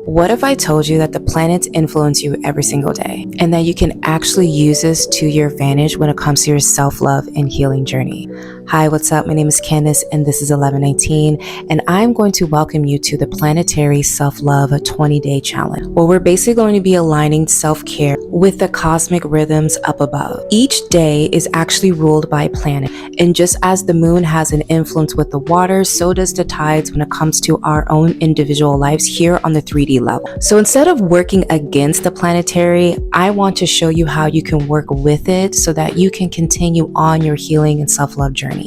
What if I told you that the planets influence you every single day and that you can actually use this to your advantage when it comes to your self-love and healing journey? Hi, what's up? My name is Candace and this is 1119, and I'm going to welcome you to the Planetary Self-Love 20-day challenge, where we're basically going to be aligning self-care with the cosmic rhythms up above. Each day is actually ruled by a planet, and just as the moon has an influence with the water, so does the tides when it comes to our own individual lives here on the 3D level. So instead of working against the planetary, I want to show you how you can work with it so that you can continue on your healing and self-love journey.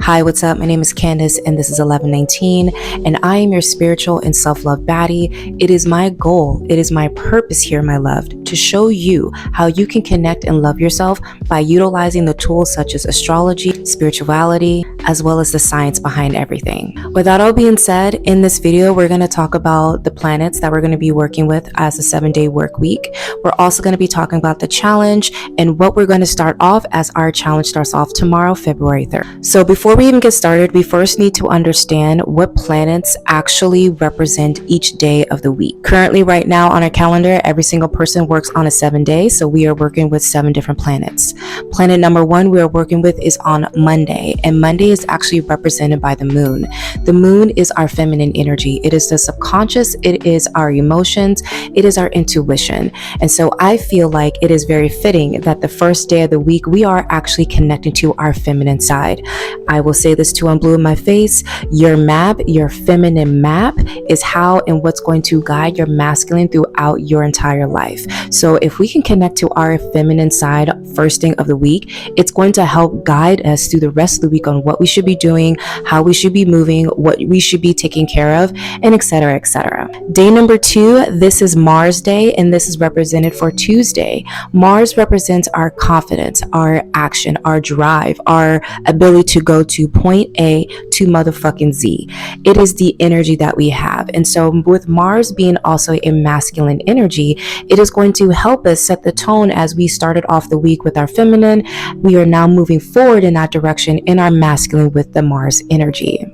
Hi, what's up? My name is Candace and this is 1119, and I am your spiritual and self-love baddie. It is my goal, it is my purpose here, my loved, to show you how you can connect and love yourself by utilizing the tools such as astrology, spirituality, as well as the science behind everything. With that all being said, in this video, we're going to talk about the planets that we're going to be working with as a 7-day work week. We're also going to be talking about the challenge and what we're going to start off as our challenge starts off tomorrow, February 3rd. So before we even get started, we first need to understand what planets actually represent each day of the week. Currently, right now on our calendar, every single person works on a 7 day. So we are working with 7 different planets. Planet number 1 we are working with is on Monday, and Monday is actually represented by the moon. The moon is our feminine energy. It is the subconscious. It is our emotions. It is our intuition. And so I feel like it is very fitting that the first day of the week, we are actually connecting to our feminine side. I will say this too, I'm blue in my face. Your map, your feminine map, is how and what's going to guide your masculine throughout your entire life. So if we can connect to our feminine side first thing of the week, it's going to help guide us through the rest of the week on what we should be doing, how we should be moving, what we should be taking care of, and etc., etc. Day number 2, this is Mars Day, and this is represented for Tuesday. Mars represents our confidence, our action, our drive, our ability to go to point A to motherfucking Z. It is the energy that we have. And so with Mars being also a masculine energy, it is going to help us set the tone as we started off the week with our feminine. We are now moving forward in that direction in our masculine with the Mars energy.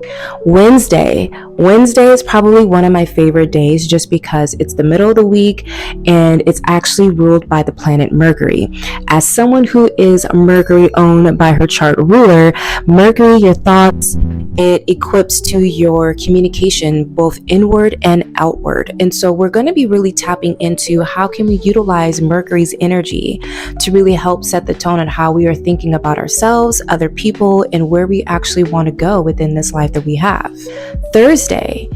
Wednesday is probably one of my favorite days just because it's the middle of the week and it's actually ruled by the planet Mercury. As someone who is Mercury owned by her chart ruler, Mercury, your thoughts, it equips to your communication both inward and outward. And so we're going to be really tapping into how can we utilize Mercury's energy to really help set the tone on how we are thinking about ourselves, other people, and where we actually want to go within this life that we have. Thursday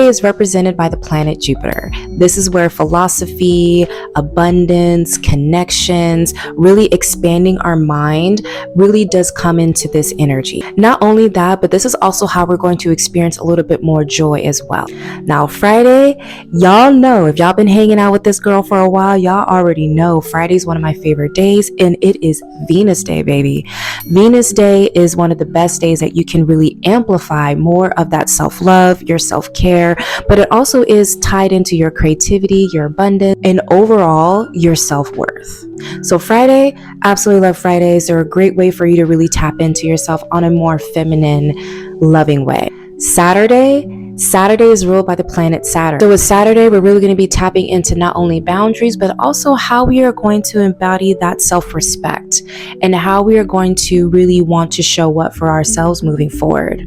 is represented by the planet Jupiter. This is where philosophy, abundance, connections, really expanding our mind really does come into this energy. Not only that, but this is also how we're going to experience a little bit more joy as well. Now, Friday, y'all know, if y'all been hanging out with this girl for a while, y'all already know Friday is one of my favorite days, and it is Venus Day, baby. Venus Day is one of the best days that you can really amplify more of that self-love, your self-care, but it also is tied into your creativity, your abundance, and overall your self-worth. So Friday, absolutely love Fridays. They're a great way for you to really tap into yourself on a more feminine, loving way. Saturday is ruled by the planet Saturn. So with Saturday, we're really going to be tapping into not only boundaries, but also how we are going to embody that self-respect and how we are going to really want to show up for ourselves moving forward.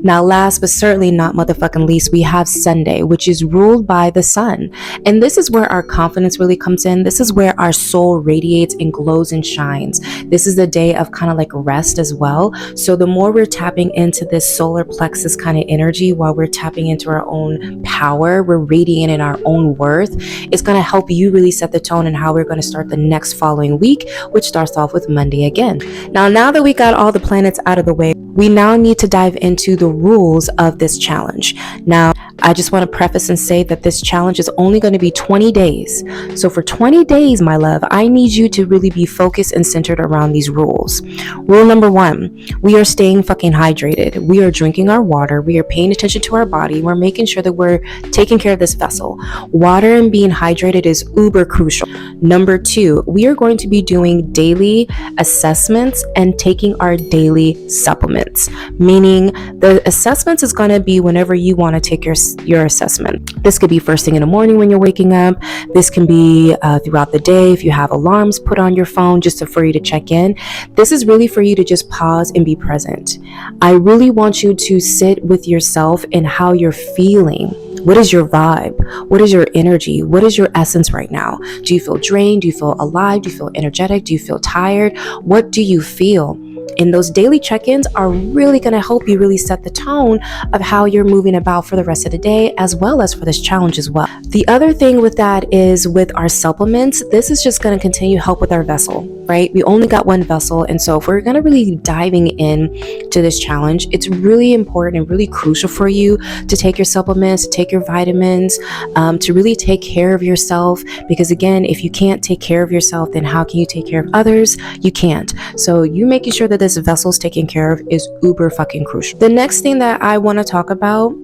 Now, last but certainly not motherfucking least, we have Sunday, which is ruled by the sun. And this is where our confidence really comes in. This is where our soul radiates and glows and shines. This is a day of kind of like rest as well. So the more we're tapping into this solar plexus kind of energy while we're tapping into our own power, we're radiating our own worth, it's going to help you really set the tone and how we're going to start the next following week, which starts off with Monday again. Now that we got all the planets out of the way, we now need to dive into the rules of this challenge. Now, I just want to preface and say that this challenge is only going to be 20 days. So for 20 days, my love, I need you to really be focused and centered around these rules. Rule number 1, we are staying fucking hydrated. We are drinking our water. We are paying attention to our body. We're making sure that we're taking care of this vessel. Water and being hydrated is uber crucial. Number 2, we are going to be doing daily assessments and taking our daily supplements, meaning the assessments is going to be whenever you want to take yourself your assessment. This could be first thing in the morning when you're waking up. This can be throughout the day if you have alarms put on your phone just for you to check in. This is really for you to just pause and be present. I really want you to sit with yourself and how you're feeling. What is your vibe? What is your energy? What is your essence right now? Do you feel drained? Do you feel alive? Do you feel energetic? Do you feel tired? What do you feel? And those daily check-ins are really going to help you really set the tone of how you're moving about for the rest of the day, as well as for this challenge as well. The other thing with that is with our supplements, this is just going to continue to help with our vessel, right? We only got one vessel. And so if we're going to really diving in to this challenge, it's really important and really crucial for you to take your supplements, to take your vitamins, to really take care of yourself. Because again, if you can't take care of yourself, then how can you take care of others? You can't. So you making sure that this vessel is taken care of is uber fucking crucial. The next thing that I want to talk about,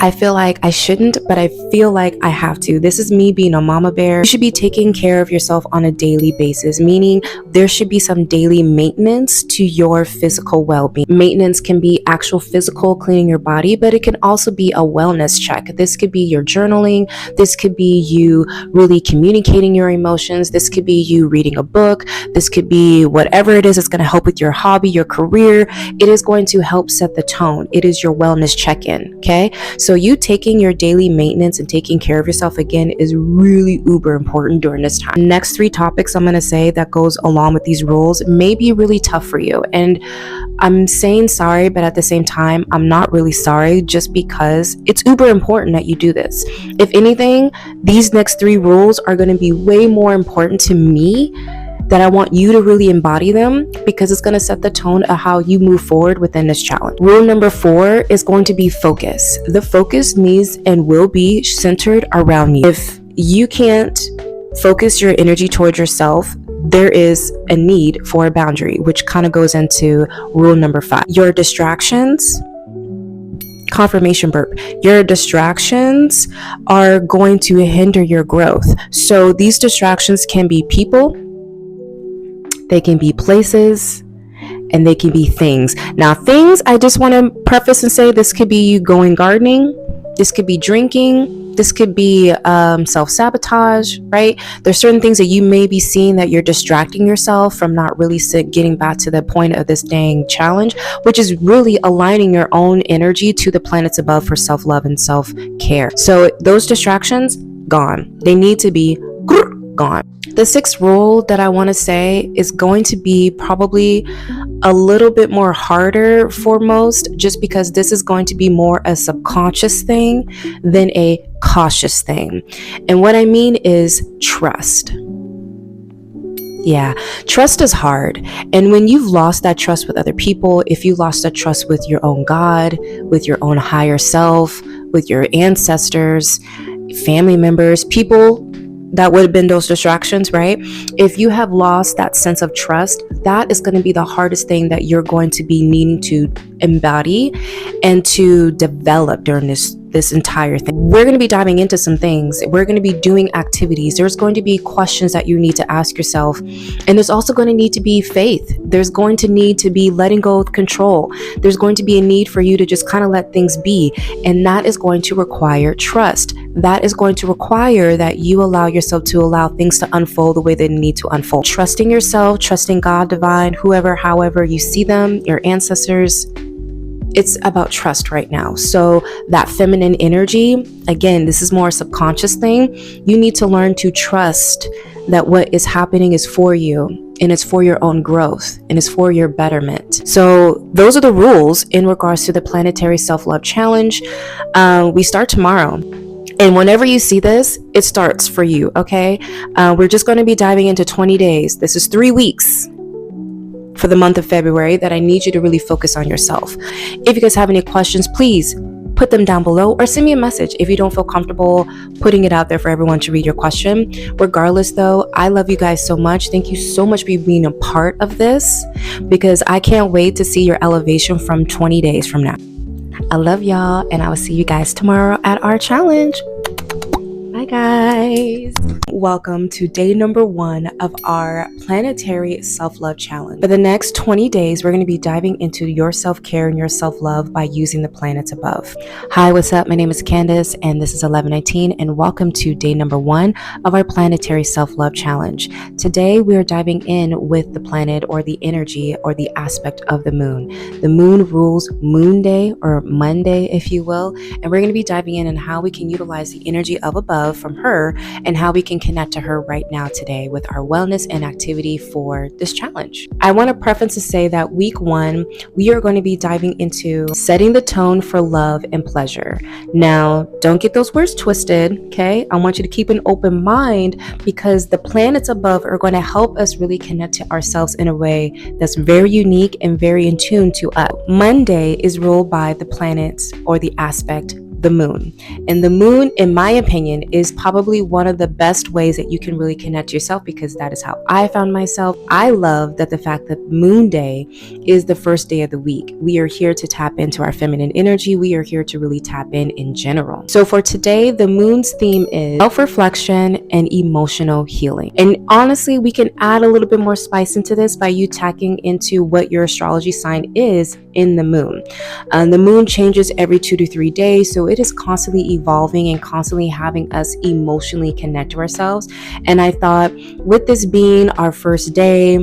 I feel like I shouldn't, but I feel like I have to. This is me being a mama bear. You should be taking care of yourself on a daily basis, meaning there should be some daily maintenance to your physical well-being. Maintenance can be actual physical cleaning your body, but it can also be a wellness check. This could be your journaling. This could be you really communicating your emotions. This could be you reading a book. This could be whatever it is that's going to help with your hobby, your career. It is going to help set the tone. It is your wellness check-in, okay? So you taking your daily maintenance and taking care of yourself again is really uber important during this time. Next 3 topics I'm going to say that goes along with these rules may be really tough for you. And I'm saying sorry, but at the same time, I'm not really sorry just because it's uber important that you do this. If anything, these next 3 rules are going to be way more important to me, that I want you to really embody them, because it's going to set the tone of how you move forward within this challenge. Rule number 4 is going to be focus. The focus needs and will be centered around you. If you can't focus your energy towards yourself, there is a need for a boundary, which kind of goes into rule number 5. Your distractions, confirmation burp, your distractions are going to hinder your growth. So these distractions can be people, they can be places, and they can be things. Now, things, I just want to preface and say, this could be you going gardening, this could be drinking, this could be self-sabotage, right? There's certain things that you may be seeing that you're distracting yourself from not really getting back to the point of this dang challenge, which is really aligning your own energy to the planets above for self-love and self-care. So those distractions, gone. They need to be gone. The 6th rule that I want to say is going to be probably a little bit more harder for most, just because this is going to be more a subconscious thing than a cautious thing. And what I mean is trust. Yeah, trust is hard. And when you've lost that trust with other people, if you lost that trust with your own God, with your own higher self, with your ancestors, family members, people that would have been those distractions, right? If you have lost that sense of trust, that is going to be the hardest thing that you're going to be needing to embody and to develop during this entire thing. We're going to be diving into some things. We're going to be doing activities. There's going to be questions that you need to ask yourself. And there's also going to need to be faith. There's going to need to be letting go of control. There's going to be a need for you to just kind of let things be. And that is going to require trust. That is going to require that you allow yourself to allow things to unfold the way they need to unfold. Trusting yourself, trusting God, divine, whoever, however you see them, your ancestors. It's about trust right now. So that feminine energy, again, this is more a subconscious thing. You need to learn to trust that what is happening is for you, and it's for your own growth, and it's for your betterment. So those are the rules in regards to the Planetary Self-Love Challenge. We start tomorrow. And whenever you see this, it starts for you, okay? We're just going to be diving into 20 days. This is 3 weeks for the month of February that I need you to really focus on yourself. If you guys have any questions, please put them down below or send me a message if you don't feel comfortable putting it out there for everyone to read your question. Regardless though, I love you guys so much. Thank you so much for being a part of this, because I can't wait to see your elevation from 20 days from now. I love y'all, and I will see you guys tomorrow at our challenge. Bye guys. welcome to day number 1 of our Planetary Self-Love Challenge. For the next 20 days, we're going to be diving into your self-care and your self-love by using the planets above. Hi, what's up? My name is Candace, and this is 1119, and welcome to day number 1 of our Planetary Self-Love Challenge. Today, we are diving in with the planet or the energy or the aspect of the moon. The moon rules Moon Day or Monday, if you will, and we're going to be diving in on how we can utilize the energy of above from her and how we can connect to her right now today with our wellness and activity for this challenge. I want to preface to say that week 1, we are going to be diving into setting the tone for love and pleasure. Now, don't get those words twisted, okay? I want you to keep an open mind because the planets above are going to help us really connect to ourselves in a way that's very unique and very in tune to us. Monday is ruled by the planets or the aspect the moon. And the moon, in my opinion, is probably one of the best ways that you can really connect to yourself because that is how I found myself. I love that the fact that Moon Day is the first day of the week. We are here to tap into our feminine energy. We are here to really tap in general. So for today, the moon's theme is self-reflection and emotional healing. And honestly, we can add a little bit more spice into this by you tacking into what your astrology sign is in the moon. The moon changes every 2 to 3 days, so it is constantly evolving and constantly having us emotionally connect to ourselves. And I thought, with this being our first day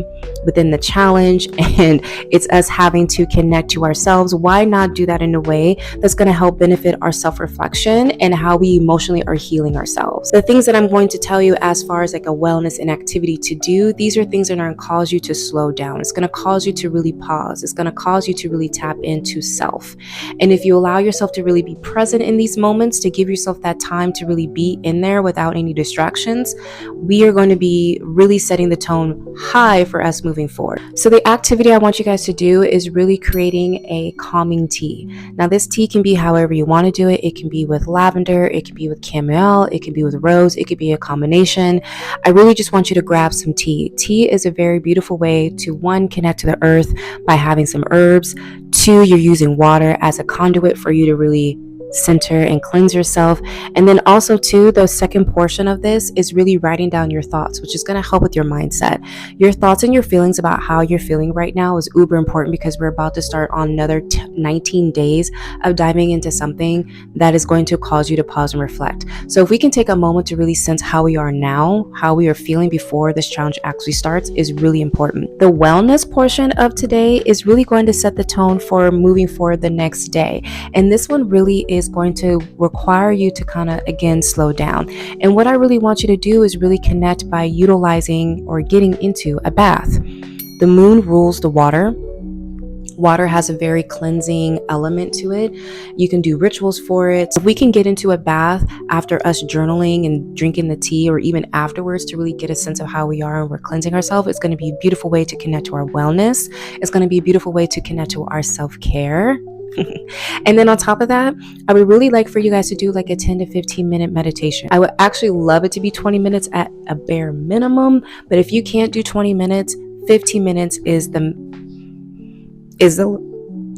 within the challenge and it's us having to connect to ourselves, why not do that in a way that's going to help benefit our self-reflection and how we emotionally are healing ourselves? The things that I'm going to tell you as far as like a wellness and activity to do, these are things that are going to cause you to slow down. It's going to cause you to really pause. It's going to cause you to really tap into self. And if you allow yourself to really be present in these moments, to give yourself that time to really be in there without any distractions, we are going to be really setting the tone high for us moving forward. So the activity I want you guys to do is really creating a calming tea. Now this tea can be however you want to do it. It can be with lavender, it can be with chamomile, it can be with rose, it could be a combination. I really just want you to grab some tea. Tea is a very beautiful way to, 1, connect to the earth by having some herbs. 2, you're using water as a conduit for you to really center and cleanse yourself. And then also too, the second portion of this is really writing down your thoughts, which is going to help with your mindset. Your thoughts and your feelings about how you're feeling right now is uber important because we're about to start on another 19 days of diving into something that is going to cause you to pause and reflect. So if we can take a moment to really sense how we are now, how we are feeling before this challenge actually starts is really important. The wellness portion of today is really going to set the tone for moving forward the next day. And this one really is going to require you to kind of, again, slow down. And what I really want you to do is really connect by utilizing or getting into a bath. The moon rules the water. Water has a very cleansing element to it. You can do rituals for it. If we can get into a bath after us journaling and drinking the tea, or even afterwards, to really get a sense of how we are and we're cleansing ourselves, it's going to be a beautiful way to connect to our wellness. It's going to be a beautiful way to connect to our self-care. And then on top of that, I would really like for you guys to do like a 10 to 15 minute meditation. I would actually love it to be 20 minutes at a bare minimum, but if you can't do 20 minutes, 15 minutes is the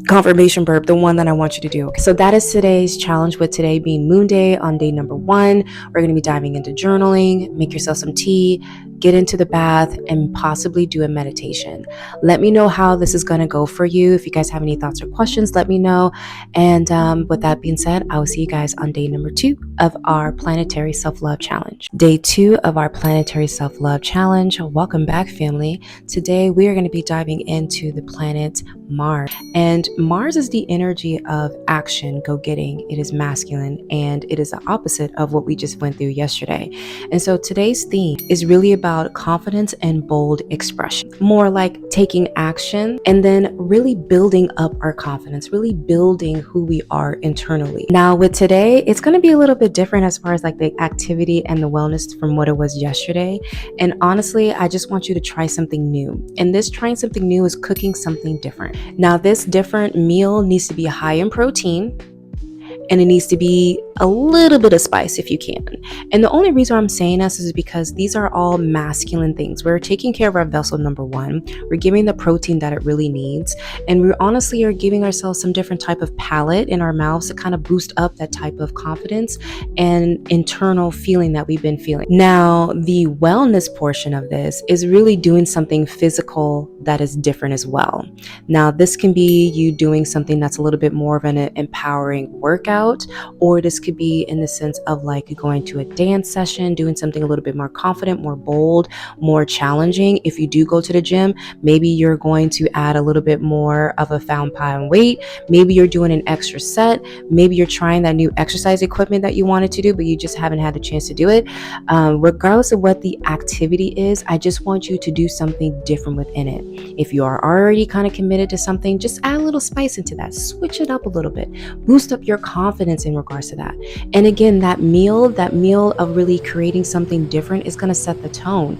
confirmation burp, the one that I want you to do. So that is today's challenge, with today being Moon Day. On day number 1, we're going to be diving into journaling. Make yourself some tea, get into the bath, and possibly do a meditation. Let me know how this is going to go for you. If you guys have any thoughts or questions, let me know. And with that being said, I will see you guys on day number 2 of our Planetary Self-Love Challenge. Day 2 of our Planetary Self-Love Challenge. Welcome back, family. Today we are going to be diving into the planet Mars. And Mars is the energy of action, go-getting. It is masculine, and it is the opposite of what we just went through yesterday. And so today's theme is really about confidence and bold expression. More like taking action and then really building up our confidence, really building who we are internally. Now with today, it's going to be a little bit different as far as like the activity and the wellness from what it was yesterday. And honestly, I just want you to try something new. And this trying something new is cooking something different. Now this different meal needs to be high in protein, and it needs to be a little bit of spice if you can. And the only reason I'm saying this is because these are all masculine things. We're taking care of our vessel, number one. We're giving the protein that it really needs. And we honestly are giving ourselves some different type of palate in our mouths to kind of boost up that type of confidence and internal feeling that we've been feeling. Now, the wellness portion of this is really doing something physical that is different as well. Now, this can be you doing something that's a little bit more of an empowering workout, or this could be in the sense of like going to a dance session, doing something a little bit more confident, more bold, more challenging. If you do go to the gym, maybe you're going to add a little bit more of a pound weight. Maybe you're doing an extra set. Maybe you're trying that new exercise equipment that you wanted to do, but you just haven't had the chance to do it. Regardless of what the activity is, I just want you to do something different within it. If you are already kind of committed to something, just add a little spice into that. Switch it up a little bit. Boost up your confidence in regards to that. And again, that meal of really creating something different is going to set the tone.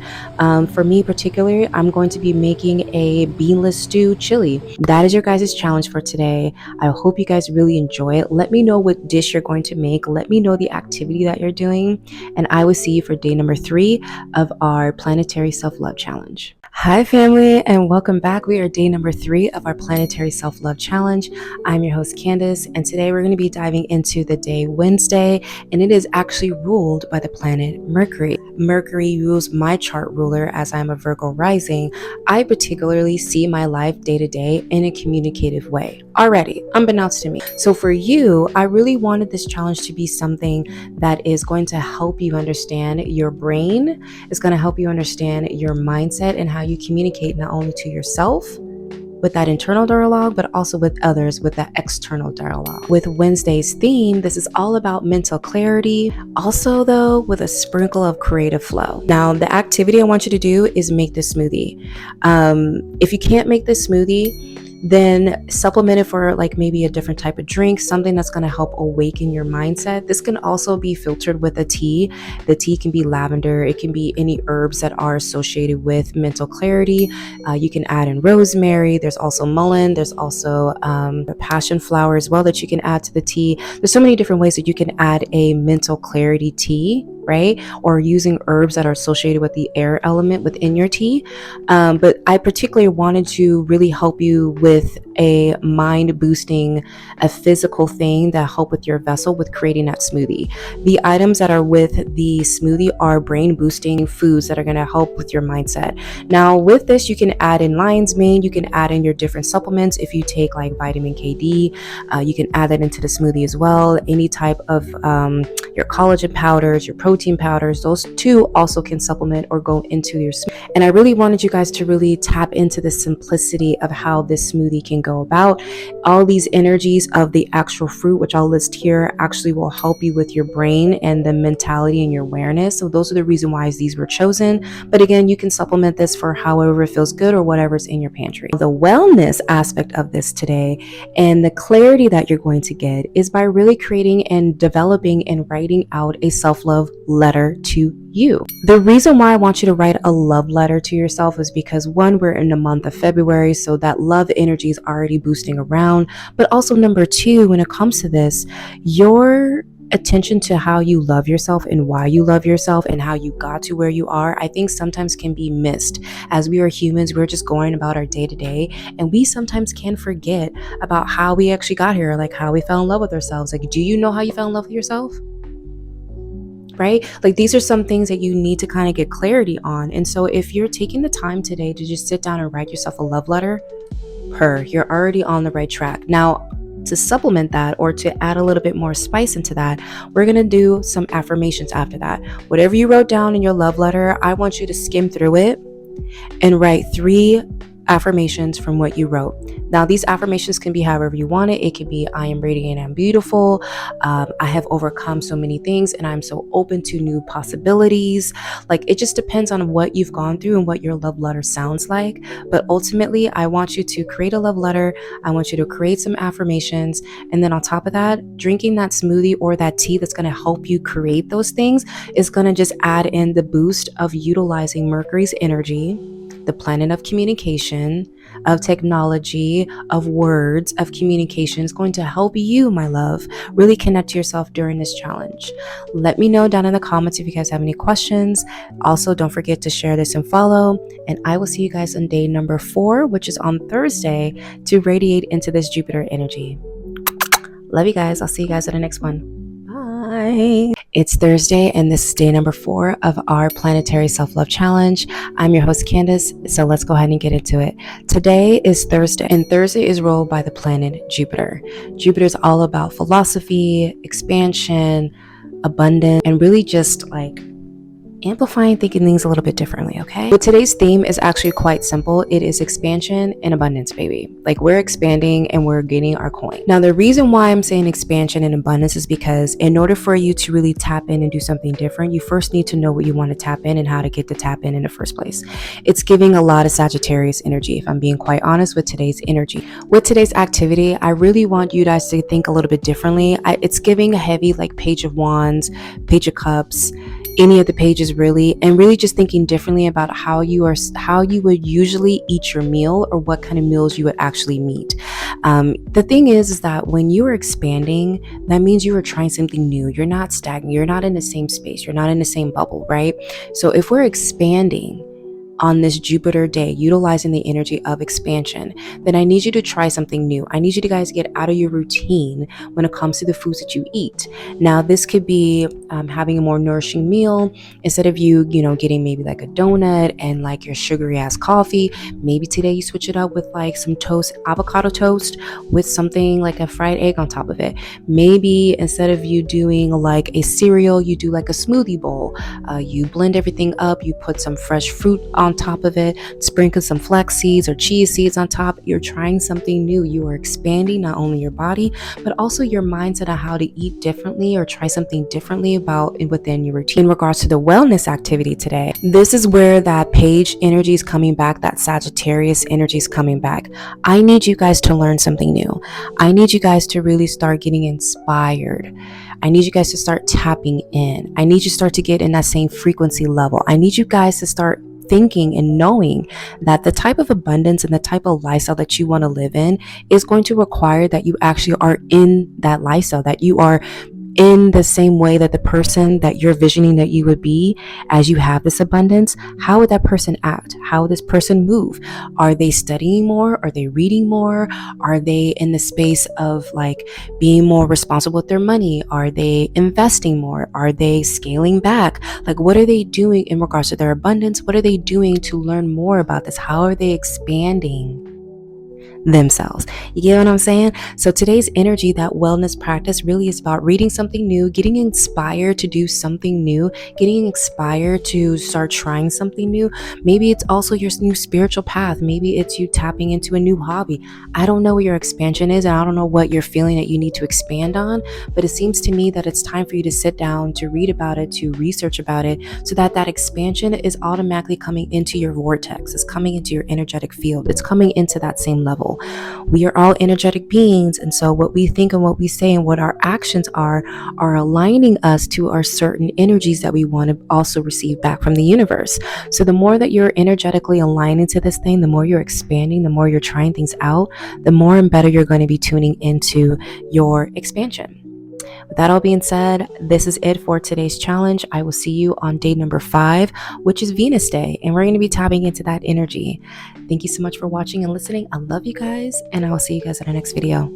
For me particularly, I'm going to be making a beanless stew chili. That is your guys' challenge for today. I hope you guys really enjoy it. Let me know what dish you're going to make. Let me know the activity that you're doing. And I will see you for day number 3 of our Planetary Self-Love Challenge. Hi family, and welcome back. We are day number 3 of our Planetary Self-Love Challenge. I'm your host Candace, and today we're going to be diving into the day Wednesday, and it is actually ruled by the planet Mercury. Mercury rules my chart ruler as I'm a Virgo rising. I particularly see my life day to day in a communicative way already, unbeknownst to me. So for you, I really wanted this challenge to be something that is going to help you understand your brain, is going to help you understand your mindset and how you communicate not only to yourself with that internal dialogue, but also with others with that external dialogue. With Wednesday's theme, this is all about mental clarity, also though with a sprinkle of creative flow. Now, the activity I want you to do is make this smoothie. If you can't make this smoothie, then supplement it for like maybe a different type of drink, something that's going to help awaken your mindset. This can also be filtered with a tea. The tea can be lavender. It can be any herbs that are associated with mental clarity. You can add in rosemary. There's also mullein. There's also passion flower as well that you can add to the tea. There's so many different ways that you can add a mental clarity tea, right? Or using herbs that are associated with the air element within your tea. But I particularly wanted to really help you with a mind boosting, a physical thing that help with your vessel with creating that smoothie. The items that are with the smoothie are brain boosting foods that are going to help with your mindset. Now with this, you can add in lion's mane, you can add in your different supplements. If you take like vitamin KD, you can add that into the smoothie as well. Any type of your collagen powders, your protein powders, those two also can supplement or go into your smoothie. And I really wanted you guys to really tap into the simplicity of how this smoothie can go about. All these energies of the actual fruit, which I'll list here, actually will help you with your brain and the mentality and your awareness. So those are the reason why these were chosen. But again, you can supplement this for however it feels good or whatever's in your pantry. The wellness aspect of this today and the clarity that you're going to get is by really creating and developing and writing out a self-love letter to you. The reason why I want you to write a love letter to yourself is because one, we're in the month of February, so that love energy is already boosting around. But also number 2, when it comes to this, your attention to how you love yourself and why you love yourself and how you got to where you are, I think sometimes can be missed. As we are humans, we're just going about our day to day, and we sometimes can forget about how we actually got here, like how we fell in love with ourselves. Like, do you know how you fell in love with yourself? Right? Like these are some things that you need to kind of get clarity on. And so if you're taking the time today to just sit down and write yourself a love letter, you're already on the right track. Now, to supplement that or to add a little bit more spice into that, we're going to do some affirmations after that. Whatever you wrote down in your love letter, I want you to skim through it and write 3 affirmations from what you wrote. Now, these affirmations can be however you want it. It can be, I am radiant and beautiful. I have overcome so many things and I'm so open to new possibilities. Like, it just depends on what you've gone through and what your love letter sounds like. But ultimately, I want you to create a love letter. I want you to create some affirmations. And then on top of that, drinking that smoothie or that tea that's going to help you create those things is going to just add in the boost of utilizing Mercury's energy the planet of communication, of technology, of words, of communication is going to help you, my love, really connect to yourself during this challenge. Let me know down in the comments if you guys have any questions. Also, don't forget to share this and follow, and I will see you guys on day number 4, which is on Thursday, to radiate into this Jupiter energy. Love you guys. I'll see you guys at the next one. Bye. It's Thursday, and this is day number 4 of our Planetary Self-Love Challenge. I'm your host, Candace, so let's go ahead and get into it. Today is Thursday, and Thursday is ruled by the planet Jupiter. Jupiter is all about philosophy, expansion, abundance, and really just like amplifying thinking things a little bit differently, okay? But today's theme is actually quite simple. It is expansion and abundance, baby. Like, we're expanding and we're getting our coin. Now, the reason why I'm saying expansion and abundance is because in order for you to really tap in and do something different, you first need to know what you want to tap in and how to get the tap in the first place. It's giving a lot of Sagittarius energy, if I'm being quite honest with today's energy. With today's activity, I really want you guys to think a little bit differently. It's giving a heavy like Page of Wands, Page of Cups, any of the pages really, and really just thinking differently about how you would usually eat your meal, or what kind of meals you would actually meet. The thing is that when you are expanding, that means you are trying something new. You're not stagnant. You're not in the same space. You're not in the same bubble, right? So if we're expanding on this Jupiter day, utilizing the energy of expansion, then I need you to try something new. I need you to guys get out of your routine when it comes to the foods that you eat. Now, this could be having a more nourishing meal. Instead of you getting maybe like a donut and like your sugary ass coffee, maybe today you switch it up with like some toast, avocado toast with something like a fried egg on top of it. Maybe instead of you doing like a cereal, you do like a smoothie bowl. You blend everything up, you put some fresh fruit on top of it, sprinkle some flax seeds or chia seeds on top. You're trying something new. You are expanding not only your body, but also your mindset on how to eat differently or try something differently about within your routine. In regards to the wellness activity today, this is where that page energy is coming back, that Sagittarius energy is coming back. I need you guys to learn something new. I need you guys to really start getting inspired. I need you guys to start tapping in. I need you to start to get in that same frequency level. I need you guys to start thinking and knowing that the type of abundance and the type of lifestyle that you want to live in is going to require that you actually are in that lifestyle, that you are in the same way that the person that you're visioning that you would be as you have this abundance. How would that person act? How would this person move? Are they studying more? Are they reading more? Are they in the space of like being more responsible with their money? Are they investing more? Are they scaling back? Like, what are they doing in regards to their abundance? What are they doing to learn more about this? How are they expanding themselves? You get what I'm saying? So today's energy, that wellness practice, really is about reading something new, getting inspired to do something new, getting inspired to start trying something new. Maybe it's also your new spiritual path. Maybe it's you tapping into a new hobby. I don't know what your expansion is, and I don't know what you're feeling that you need to expand on, but it seems to me that it's time for you to sit down, to read about it, to research about it, so that that expansion is automatically coming into your vortex. It's coming into your energetic field. It's coming into that same level. We are all energetic beings, and so what we think and what we say and what our actions are aligning us to our certain energies that we want to also receive back from the universe. So the more that you're energetically aligning to this thing, the more you're expanding, the more you're trying things out, the more and better you're going to be tuning into your expansion. With that all being said, this is it for today's challenge. I will see you on day number 5, which is Venus Day, and we're going to be tapping into that energy. Thank you so much for watching and listening. I love you guys, and I will see you guys in the next video.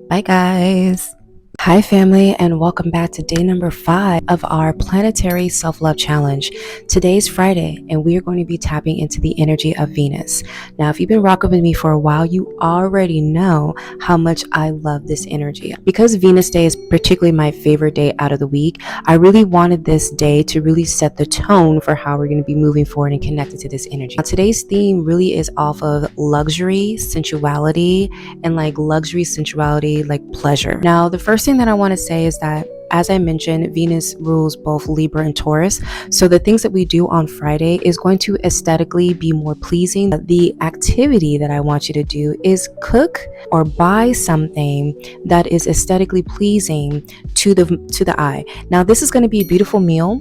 Bye, guys. Hi family, and welcome back to day number 5 of our Planetary Self-Love Challenge. Today's Friday, and we are going to be tapping into the energy of Venus. Now, if you've been rocking with me for a while, you already know how much I love this energy. Because Venus Day is particularly my favorite day out of the week, I really wanted this day to really set the tone for how we're going to be moving forward and connected to this energy. Now, today's theme really is off of luxury, sensuality, and like luxury, sensuality, like pleasure. Now, the first thing that I want to say is that, as I mentioned, Venus rules both Libra and Taurus. So the things that we do on Friday is going to aesthetically be more pleasing. The activity that I want you to do is cook or buy something that is aesthetically pleasing to the eye. Now, this is going to be a beautiful meal.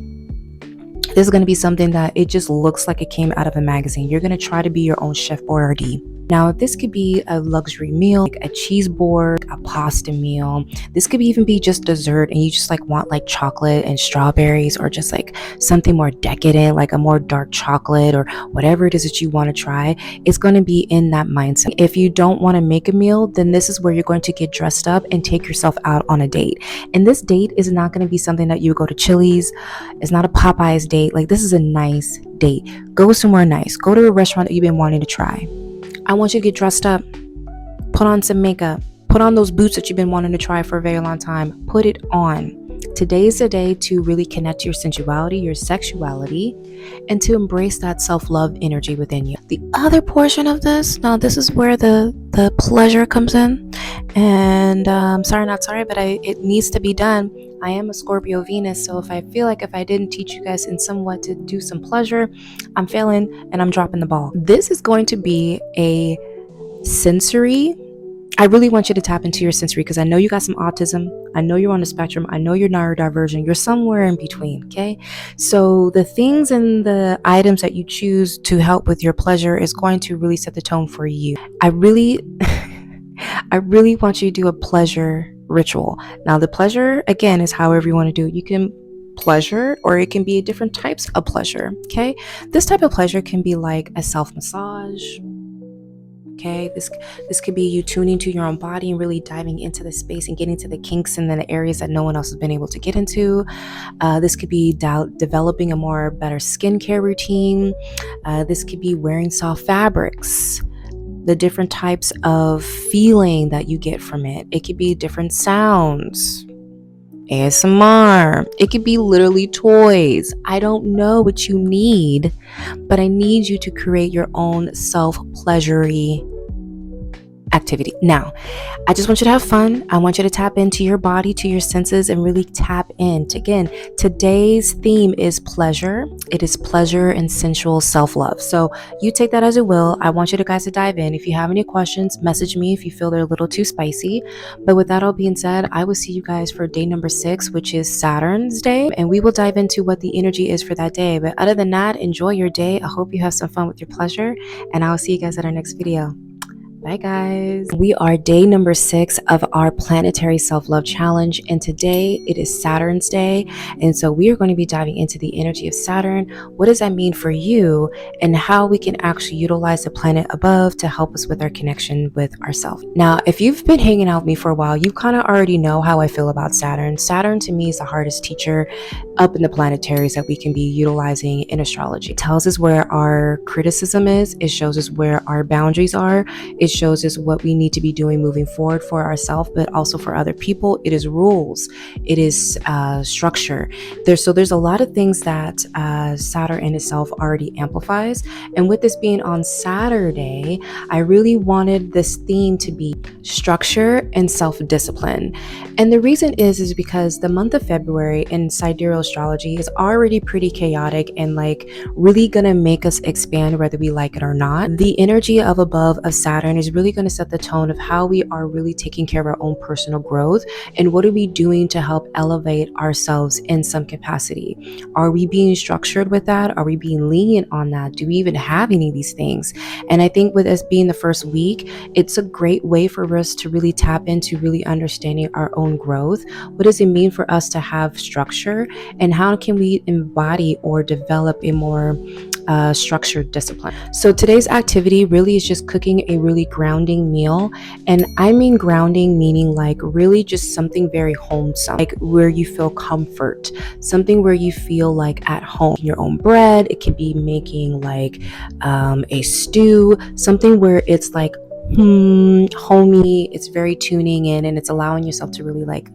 This is going to be something that it just looks like it came out of a magazine. You're going to try to be your own chef Boyardee. Now, this could be a luxury meal, like a cheese board, a pasta meal. This could even be just dessert and you just like want like chocolate and strawberries, or just like something more decadent, like a more dark chocolate or whatever it is that you want to try. It's going to be in that mindset. If you don't want to make a meal, then this is where you're going to get dressed up and take yourself out on a date. And this date is not going to be something that you go to Chili's. It's not a Popeyes date. Like, this is a nice date. Go somewhere nice. Go to a restaurant that you've been wanting to try. I want you to get dressed up, put on some makeup, put on those boots that you've been wanting to try for a very long time. Put it on. Today is the day to really connect to your sensuality, your sexuality, and to embrace that self-love energy within you. The other portion of this, now this is where the pleasure comes in. And sorry, not sorry, but it needs to be done. I am a Scorpio Venus, so if I feel like if I didn't teach you guys in somewhat to do some pleasure, I'm failing and I'm dropping the ball. This is going to be a sensory. I really want you to tap into your sensory, because I know you got some autism. I know you're on the spectrum. I know you're neurodivergent. You're somewhere in between, okay? So the things and the items that you choose to help with your pleasure is going to really set the tone for you. I really want you to do a pleasure ritual. Now, the pleasure, again, is however you want to do it. You can pleasure, or it can be different types of pleasure, okay? This type of pleasure can be like a self-massage. Okay, this could be you tuning to your own body and really diving into the space and getting to the kinks and then the areas that no one else has been able to get into. This could be developing a better skincare routine. This could be wearing soft fabrics. The different types of feeling that you get from it. It could be different sounds. ASMR. It could be literally toys. I don't know what you need, but I need you to create your own self-pleasury activity. Now, I just want you to have fun. I want you to tap into your body, to your senses, and really tap in. Again, today's theme is pleasure. It is pleasure and sensual self-love. So you take that as it will. I want you guys to dive in. If you have any questions, message me if you feel they're a little too spicy. But with that all being said, I will see you guys for day number 6, which is Saturn's day, and we will dive into what the energy is for that day. But other than that, enjoy your day. I hope you have some fun with your pleasure, and I will see you guys at our next video. Bye guys. We are day number 6 of our Planetary Self-Love Challenge, and today it is Saturn's day, and so we are going to be diving into the energy of Saturn. What does that mean for you, and how we can actually utilize the planet above to help us with our connection with ourselves. Now, if you've been hanging out with me for a while, you kind of already know how I feel about Saturn. Saturn to me is the hardest teacher up in the planetaries that we can be utilizing in astrology. It tells us where our criticism is. It shows us where our boundaries are. It shows us what we need to be doing moving forward for ourselves, but also for other people. It is rules. It is structure. There's a lot of things that Saturn in itself already amplifies. And with this being on Saturday, I really wanted this theme to be structure and self-discipline. And the reason is because the month of February in sidereal astrology is already pretty chaotic and like really gonna make us expand whether we like it or not. The energy of above of Saturn is really going to set the tone of how we are really taking care of our own personal growth, and what are we doing to help elevate ourselves in some capacity. Are we being structured with that? Are we being lenient on that? Do we even have any of these things? And I think with us being the first week, it's a great way for us to really tap into really understanding our own growth. What does it mean for us to have structure, and how can we embody or develop a more structured discipline? So today's activity really is just cooking a really grounding meal, and I mean grounding meaning like really just something very wholesome, like where you feel comfort, something where you feel like at home. Your own bread, it could be making like a stew, something where it's like homey, it's very tuning in, and it's allowing yourself to really like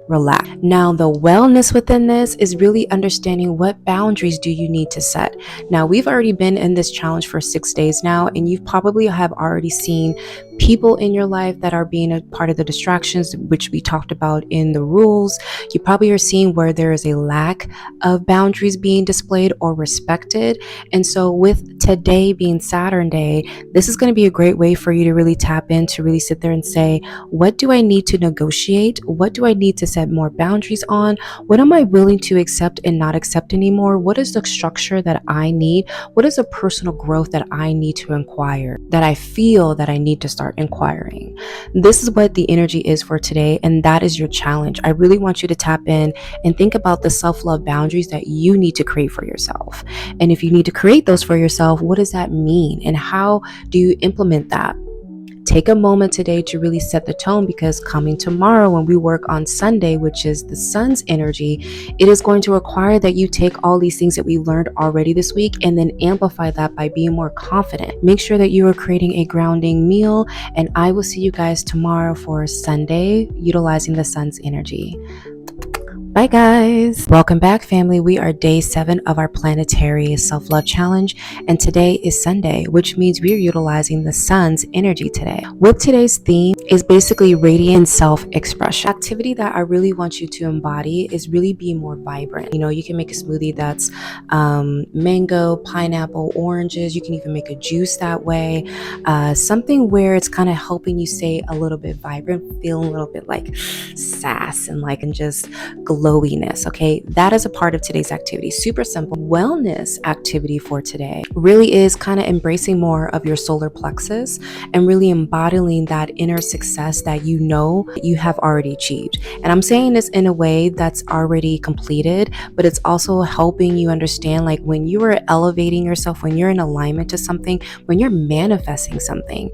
relax. Now, the wellness within this is really understanding what boundaries do you need to set. Now, we've already been in this challenge for 6 days now, and you probably have already seen people in your life that are being a part of the distractions, which we talked about in the rules. You probably are seeing where there is a lack of boundaries being displayed or respected. And so with today being Saturn day, this is going to be a great way for you to really tap in, to really sit there and say, what do I need to negotiate? What do I need to set more boundaries on? What am I willing to accept and not accept anymore? What is the structure that I need? What is a personal growth that I need to inquire, that I feel that I need to start inquiring? This is what the energy is for today, and that is your challenge. I really want you to tap in and think about the self-love boundaries that you need to create for yourself. And if you need to create those for yourself, what does that mean? And how do you implement that? Take a moment today to really set the tone, because coming tomorrow when we work on Sunday, which is the sun's energy, it is going to require that you take all these things that we learned already this week and then amplify that by being more confident. Make sure that you are creating a grounding meal, and I will see you guys tomorrow for Sunday, utilizing the sun's energy. Bye guys. Welcome back, family. We are day 7 of our Planetary Self-Love Challenge, and today is Sunday, which means we are utilizing the sun's energy today. With today's theme is basically radiant self-expression. Activity that I really want you to embody is really being more vibrant. You know, you can make a smoothie that's mango, pineapple, oranges. You can even make a juice that way. Something where it's kind of helping you stay a little bit vibrant, feel a little bit like sass and just glowiness. Okay, that is a part of today's activity. Super simple wellness activity for today really is kind of embracing more of your solar plexus and really embodying that inner success that you know you have already achieved. And I'm saying this in a way that's already completed, but it's also helping you understand, like, when you are elevating yourself, when you're in alignment to something, when you're manifesting something,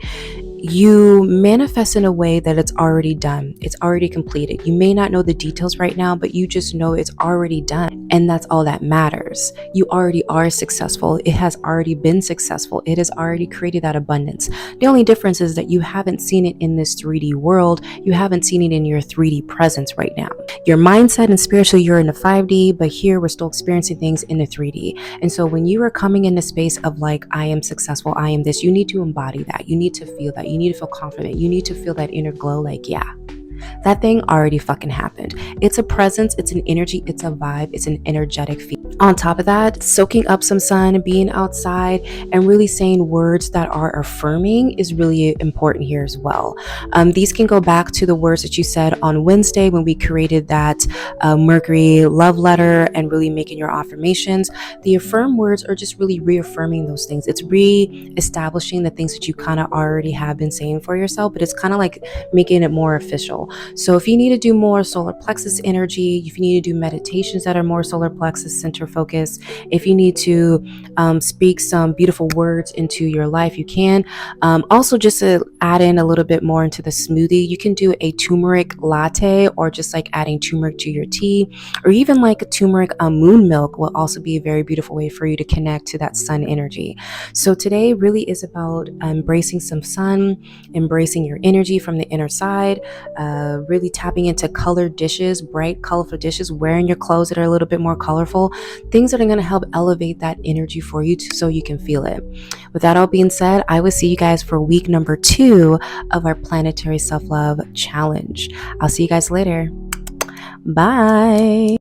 you manifest in a way that it's already done. It's already completed. You may not know the details right now, but you just know it's already done. And that's all that matters. You already are successful. It has already been successful. It has already created that abundance. The only difference is that you haven't seen it in this 3D world. You haven't seen it in your 3D presence right now. Your mindset and spiritually, you're in the 5D, but here we're still experiencing things in the 3D. And so when you are coming in the space of like, I am successful, I am this, you need to embody that. You need to feel that. You need to feel confident. You need to feel that inner glow, like, yeah, that thing already fucking happened. It's a presence, it's an energy, it's a vibe, it's an energetic feel. On top of that, soaking up some sun, being outside, and really saying words that are affirming is really important here as well. These can go back to the words that you said on Wednesday when we created that Mercury love letter and really making your affirmations. The affirm words are just really reaffirming those things. It's re-establishing the things that you kind of already have been saying for yourself, but it's kind of like making it more official. So if you need to do more solar plexus energy, if you need to do meditations that are more solar plexus center focus, if you need to speak some beautiful words into your life, you can. Also, just to add in a little bit more into the smoothie, you can do a turmeric latte, or just like adding turmeric to your tea, or even like a turmeric moon milk will also be a very beautiful way for you to connect to that sun energy. So today really is about embracing some sun, embracing your energy from the inner side, really tapping into colored dishes, bright, colorful dishes, wearing your clothes that are a little bit more colorful, things that are going to help elevate that energy for you so you can feel it. With that all being said, I will see you guys for week number 2 of our Planetary Self-Love Challenge. I'll see you guys later. Bye.